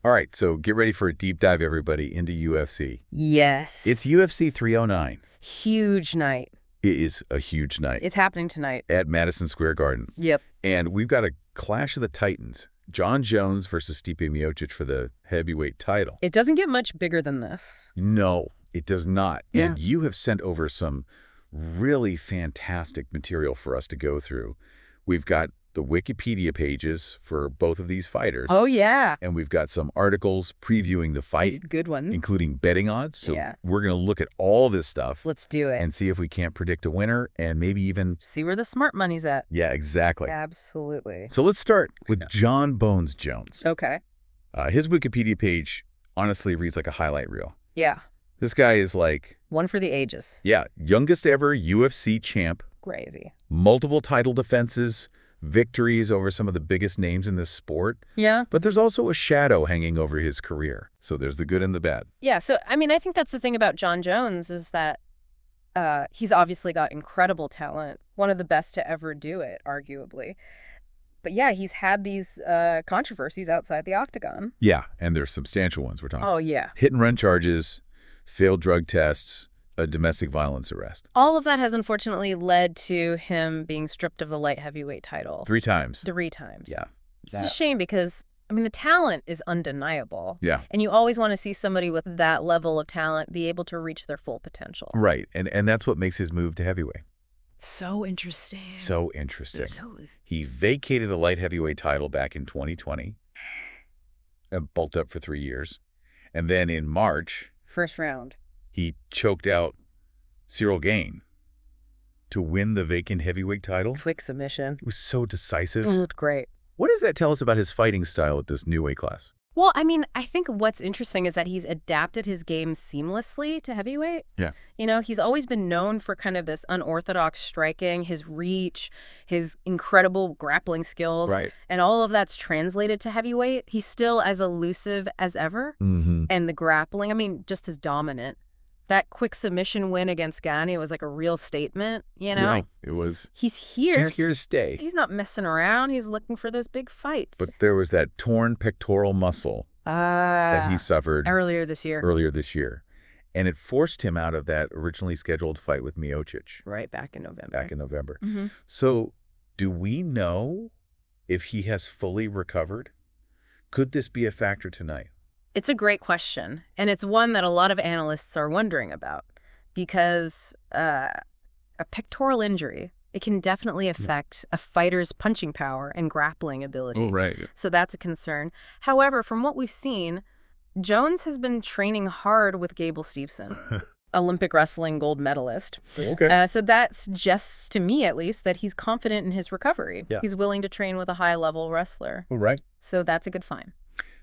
All right, so get ready for a deep dive, everybody, into UFC. Yes. It's UFC 309. Huge night. It is a huge night. It's happening tonight. At Madison Square Garden. Yep. And we've got a clash of the titans. John Jones versus Stipe Miocic for the heavyweight title. It doesn't get much bigger than this. No, it does not. Yeah. And you have sent over some really fantastic material for us to go through. We've got the Wikipedia pages for both of these fighters. Oh, yeah. And we've got some articles previewing the fight. It's a good one. Including betting odds. So Yeah. we're going to look at all this stuff. Let's do it. And see if we can't predict a winner and maybe even... see where the smart money's at. Yeah, exactly. Absolutely. So let's start with John Bones Jones. Okay. His Wikipedia page honestly reads like a highlight reel. Yeah. This guy is like... one for the ages. yeah, youngest ever UFC champ. Crazy. Multiple title defenses, victories over some of the biggest names in this sport. Yeah. But there's also a shadow hanging over his career. So there's the good and the bad. Yeah. So, I mean, I think that's the thing about John Jones is that he's obviously got incredible talent. One of the best to ever do it, arguably. But yeah, he's had these controversies outside the octagon. Yeah, and there's substantial ones we're talking about. Oh, yeah. Hit and run charges, failed drug tests, a domestic violence arrest. All of that has unfortunately led to him being stripped of the light heavyweight title. 3 times. 3 times. Yeah. It's a shame because, I mean, the talent is undeniable. Yeah. And you always want to see somebody with that level of talent be able to reach their full potential. Right, and that's what makes his move to heavyweight. So interesting. So interesting. Totally. He vacated the light heavyweight title back in 2020 and bulked up for 3 years. And then in March, First round. he choked out Cyril Gane to win the vacant heavyweight title. Quick submission. It was so decisive. It looked great. What does that tell us about his fighting style at this new weight class? Well, I mean, I think what's interesting is that he's adapted his game seamlessly to heavyweight. Yeah. You know, he's always been known for kind of this unorthodox striking, his reach, his incredible grappling skills. Right. And all of that's translated to heavyweight. He's still as elusive as ever. Mm-hmm. And the grappling, I mean, just as dominant. That quick submission win against Gane was like a real statement, you know? Yeah, it was He's here. just here to stay. He's not messing around. He's looking for those big fights. But there was that torn pectoral muscle that he suffered earlier this year. And it forced him out of that originally scheduled fight with Miocic. Right, back in November. Mm-hmm. So do we know if he has fully recovered? Could this be a factor tonight? It's a great question, and it's one that a lot of analysts are wondering about because a pectoral injury, it can definitely affect a fighter's punching power and grappling ability. Oh, right. So that's a concern. However, from what we've seen, Jones has been training hard with Gable Steveson, Olympic wrestling gold medalist. Okay. So that suggests to me, at least, that he's confident in his recovery. Yeah. He's willing to train with a high-level wrestler. All right. So that's a good sign.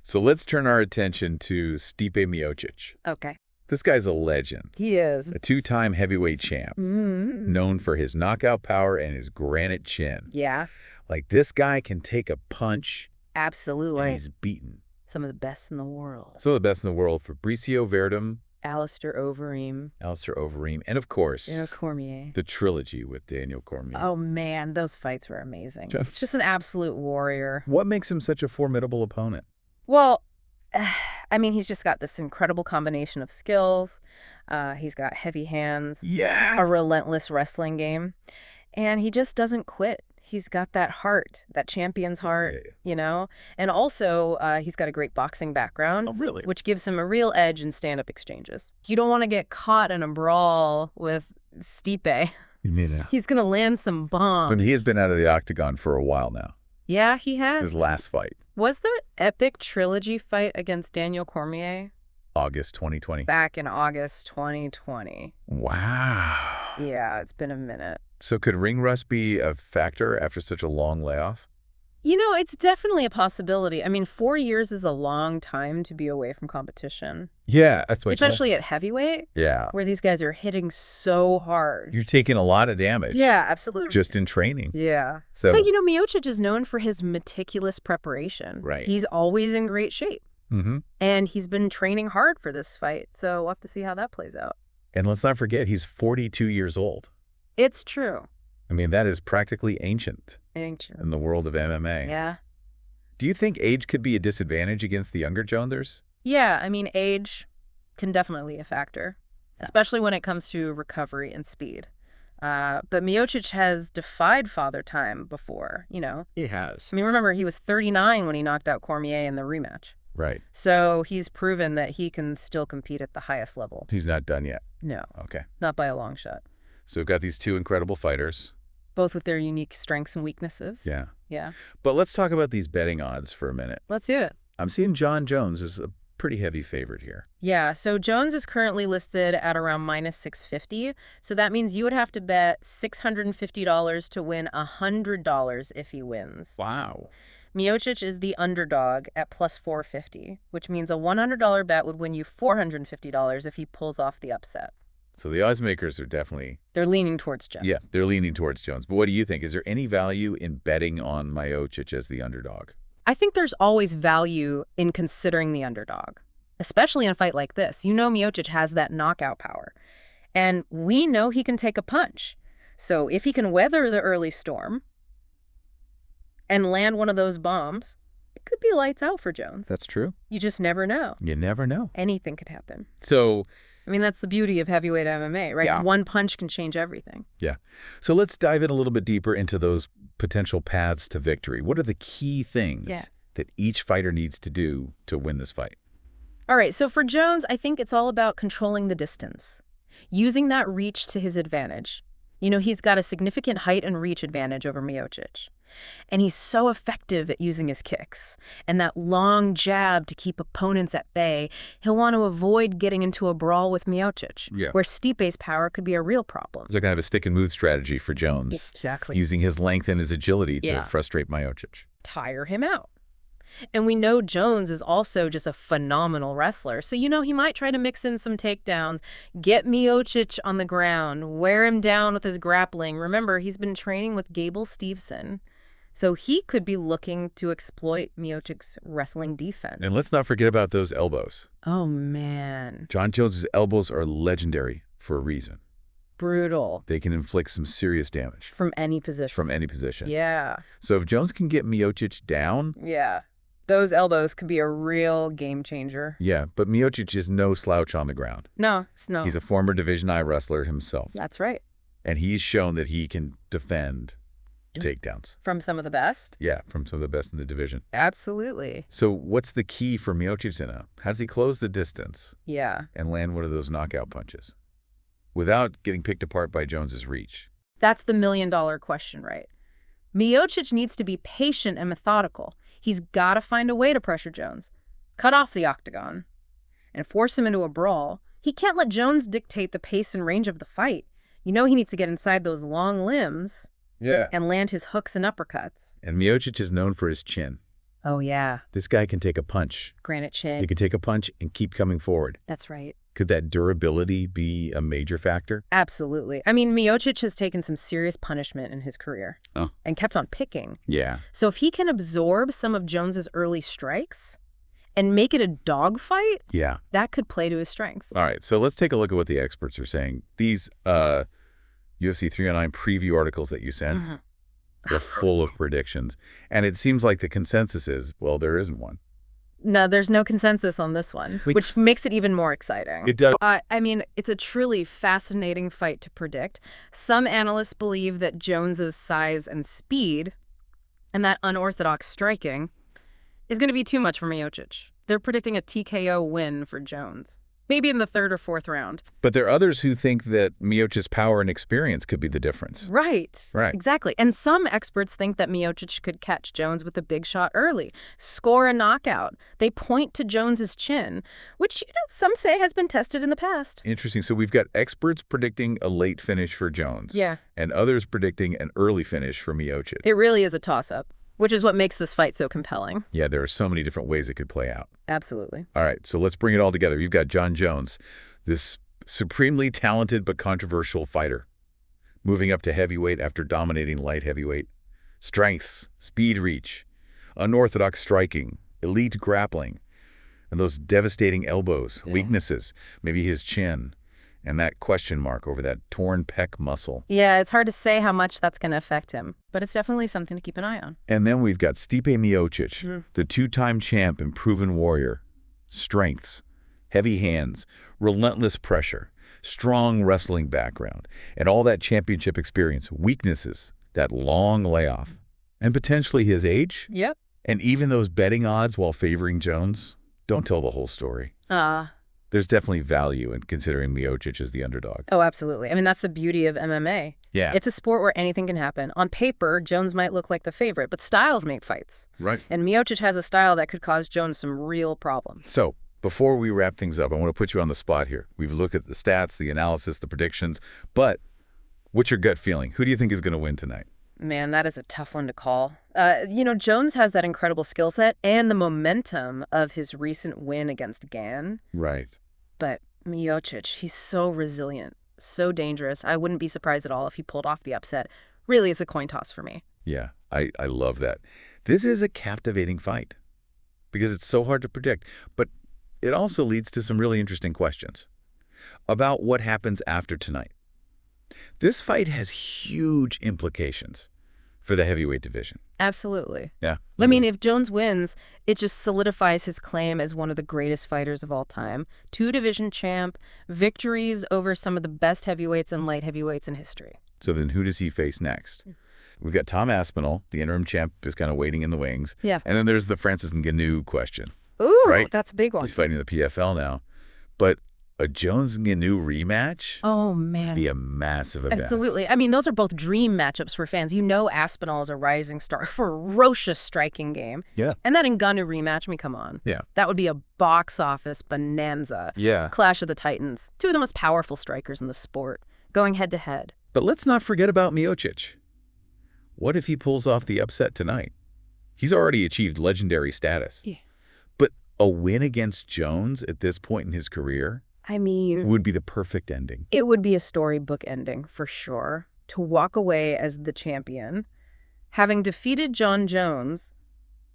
So let's turn our attention to Stipe Miocic. Okay. This guy's a legend. He is. A 2-time heavyweight champ, known for his knockout power and his granite chin. Yeah. Like, this guy can take a punch, Absolutely. and he's beaten. Some of the best in the world. Some of the best in the world. Fabricio Verdum, Alistair Overeem. And of course, Daniel Cormier. the trilogy with Daniel Cormier. Oh, man, those fights were amazing. It's just an absolute warrior. What makes him such a formidable opponent? Well, I mean, he's just got this incredible combination of skills. He's got heavy hands. Yeah. A relentless wrestling game. And he just doesn't quit. He's got that heart, that champion's heart, you know? And also, he's got a great boxing background. Oh, really? Which gives him a real edge in stand-up exchanges. You don't want to get caught in a brawl with Stipe. You mean that? He's going to land some bombs. But he has been out of the octagon for a while now. Yeah, he has. His last fight. Was the epic trilogy fight against Daniel Cormier? August 2020. Back in August 2020. Wow. Yeah, it's been a minute. So could ring rust be a factor after such a long layoff? You know, it's definitely a possibility. I mean, 4 years is a long time to be away from competition. Yeah, that's what especially at heavyweight. Yeah. Where these guys are hitting so hard. You're taking a lot of damage. Yeah, absolutely. Just in training. Yeah. So, but, you know, Miocic is known for his meticulous preparation. Right. He's always in great shape. Mm-hmm. And he's been training hard for this fight. So we'll have to see how that plays out. And let's not forget, he's 42 years old. It's true. I mean, that is practically ancient Ancient. in the world of MMA. Yeah. Do you think age could be a disadvantage against the younger Jonesers? Yeah, I mean, age can definitely be a factor, Yeah. especially when it comes to recovery and speed. But Miocic has defied father time before, you know. He has. I mean, remember, he was 39 when he knocked out Cormier in the rematch. Right. So he's proven that he can still compete at the highest level. He's not done yet. No, Okay. not by a long shot. So we've got these two incredible fighters. Both with their unique strengths and weaknesses. Yeah. Yeah. But let's talk about these betting odds for a minute. Let's do it. I'm seeing John Jones is a pretty heavy favorite here. Yeah, so Jones is currently listed at around minus 650. So that means you would have to bet $650 to win $100 if he wins. Wow. Miocic is the underdog at plus 450, which means a $100 bet would win you $450 if he pulls off the upset. So the odds makers are definitely... They're leaning towards Jones. Yeah, they're leaning towards Jones. But what do you think? Is there any value in betting on Miocic as the underdog? I think there's always value in considering the underdog, especially in a fight like this. You know Miocic has that knockout power, and we know he can take a punch. So if he can weather the early storm and land one of those bombs, it could be lights out for Jones. That's true. You just never know. You never know. Anything could happen. So... I mean, that's the beauty of heavyweight MMA, right? Yeah. One punch can change everything. Yeah. So let's dive in a little bit deeper into those potential paths to victory. What are the key things that each fighter needs to do to win this fight? All right, so for Jones, I think it's all about controlling the distance, using that reach to his advantage. You know, he's got a significant height and reach advantage over Miocic. And he's so effective at using his kicks and that long jab to keep opponents at bay. He'll want to avoid getting into a brawl with Miocic, where Stipe's power could be a real problem. So kind of a stick and move strategy for Jones. Exactly. Using his length and his agility to frustrate Miocic. Tire him out. And we know Jones is also just a phenomenal wrestler. So, you know, he might try to mix in some takedowns, get Miocic on the ground, wear him down with his grappling. Remember, he's been training with Gable Steveson. So he could be looking to exploit Miocic's wrestling defense. And let's not forget about those elbows. Oh, man. John Jones's elbows are legendary for a reason. Brutal. They can inflict some serious damage. From any position. From any position. Yeah. So if Jones can get Miocic down... Yeah. Those elbows could be a real game changer. Yeah, but Miocic is no slouch on the ground. No. He's a former Division I wrestler himself. That's right. And he's shown that he can defend takedowns. From some of the best? Yeah, from some of the best in the division. Absolutely. So what's the key for Miocic in a? How does he close the distance? Yeah. And land one of those knockout punches without getting picked apart by Jones's reach? That's the million-dollar question, right? Miocic needs to be patient and methodical. He's got to find a way to pressure Jones, cut off the octagon, and force him into a brawl. He can't let Jones dictate the pace and range of the fight. You know he needs to get inside those long limbs. Yeah. And land his hooks and uppercuts. And Miocic is known for his chin. Oh, yeah. This guy can take a punch. Granite chin. He can take a punch and keep coming forward. That's right. Could that durability be a major factor? Absolutely. I mean, Miocic has taken some serious punishment in his career. Oh. And kept on picking. Yeah. So if he can absorb some of Jones's early strikes and make it a dogfight, that could play to his strengths. All right, so let's take a look at what the experts are saying. These UFC 309 preview articles that you sent are full of predictions. And it seems like the consensus is, well, there isn't one. No, there's no consensus on this one, which makes it even more exciting. It does. I mean, it's a truly fascinating fight to predict. Some analysts believe that Jones's size and speed and that unorthodox striking is going to be too much for Miocic. They're predicting a TKO win for Jones. Maybe in the third or fourth round. But there are others who think that Miocic's power and experience could be the difference. Right. Right. Exactly. And some experts think that Miocic could catch Jones with a big shot early, score a knockout. They point to Jones's chin, which, you know, some say has been tested in the past. Interesting. So we've got experts predicting a late finish for Jones. Yeah. And others predicting an early finish for Miocic. It really is a toss-up, which is what makes this fight so compelling. Yeah, there are so many different ways it could play out. Absolutely. All right, so let's bring it all together. You've got John Jones, this supremely talented but controversial fighter, moving up to heavyweight after dominating light heavyweight. Strengths, speed reach, unorthodox striking, elite grappling, and those devastating elbows, weaknesses, maybe his chin, And that question mark over that torn pec muscle. Yeah, it's hard to say how much that's going to affect him, but it's definitely something to keep an eye on. And then we've got Stipe Miocic, the two-time champ and proven warrior. Strengths, heavy hands, relentless pressure, strong wrestling background, and all that championship experience. Weaknesses, that long layoff, and potentially his age. Yep. And even those betting odds while favoring Jones don't tell the whole story. There's definitely value in considering Miocic as the underdog. Oh, absolutely. I mean, that's the beauty of MMA. Yeah. It's a sport where anything can happen. On paper, Jones might look like the favorite, but styles make fights. Right. And Miocic has a style that could cause Jones some real problems. So, before we wrap things up, I want to put you on the spot here. We've looked at the stats, the analysis, the predictions, but what's your gut feeling? Who do you think is going to win tonight? Man, that is a tough one to call. Jones has that incredible skill set and the momentum of his recent win against Gann. Right. But Miocic, he's so resilient, so dangerous. I wouldn't be surprised at all if he pulled off the upset. Really, it's a coin toss for me. Yeah, I love that. This is a captivating fight because it's so hard to predict, but it also leads to some really interesting questions about what happens after tonight. This fight has huge implications for the heavyweight division. Absolutely. Yeah. I mean, if Jones wins, it just solidifies his claim as one of the greatest fighters of all time. 2-division champ, victories over some of the best heavyweights and light heavyweights in history. So then who does he face next? We've got Tom Aspinall, the interim champ, is kind of waiting in the wings. Yeah. And then there's the Francis Ngannou question. Ooh, right? That's a big one. He's fighting the PFL now. But a Jones-Ngannou rematch? Oh, man. Be a massive event. Absolutely. I mean, those are both dream matchups for fans. You know Aspinall is a rising star, ferocious striking game. Yeah. And that Ngannou rematch, I mean, come on. Yeah. That would be a box office bonanza. Yeah. Clash of the Titans. Two of the most powerful strikers in the sport, going head to head. But let's not forget about Miocic. What if he pulls off the upset tonight? He's already achieved legendary status. Yeah. But a win against Jones at this point in his career I mean, would be the perfect ending. it would be a storybook ending for sure. To walk away as the champion, having defeated John Jones,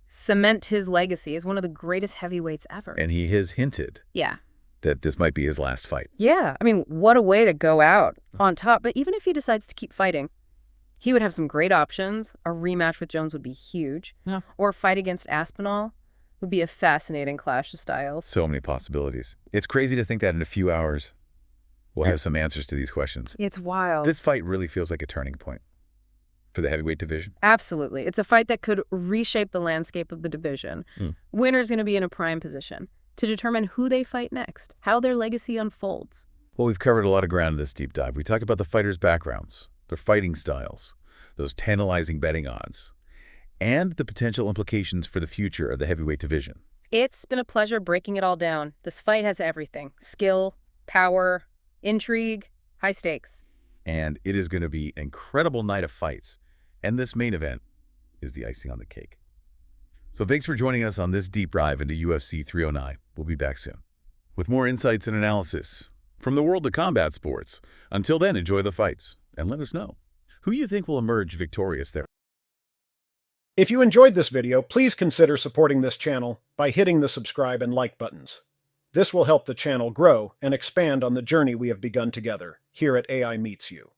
cement his legacy as one of the greatest heavyweights ever. And he has hinted Yeah. that this might be his last fight. Yeah. I mean, what a way to go out on top. But even if he decides to keep fighting, he would have some great options. A rematch with Jones would be huge. Yeah. Or a fight against Aspinall would be a fascinating clash of styles. So many possibilities. It's crazy to think that in a few hours, we'll have some answers to these questions. It's wild. This fight really feels like a turning point for the heavyweight division. Absolutely. It's a fight that could reshape the landscape of the division. Winner's going to be in a prime position to determine who they fight next, how their legacy unfolds. Well, we've covered a lot of ground in this deep dive. We talked about the fighters' backgrounds, their fighting styles, those tantalizing betting odds, and the potential implications for the future of the heavyweight division. It's been a pleasure breaking it all down. This fight has everything: skill, power, intrigue, high stakes. And it is going to be an incredible night of fights. And this main event is the icing on the cake. So thanks for joining us on this deep dive into UFC 309. We'll be back soon with more insights and analysis from the world of combat sports. Until then, enjoy the fights and let us know who you think will emerge victorious there. If you enjoyed this video, please consider supporting this channel by hitting the subscribe and like buttons. This will help the channel grow and expand on the journey we have begun together here at AI Meets You.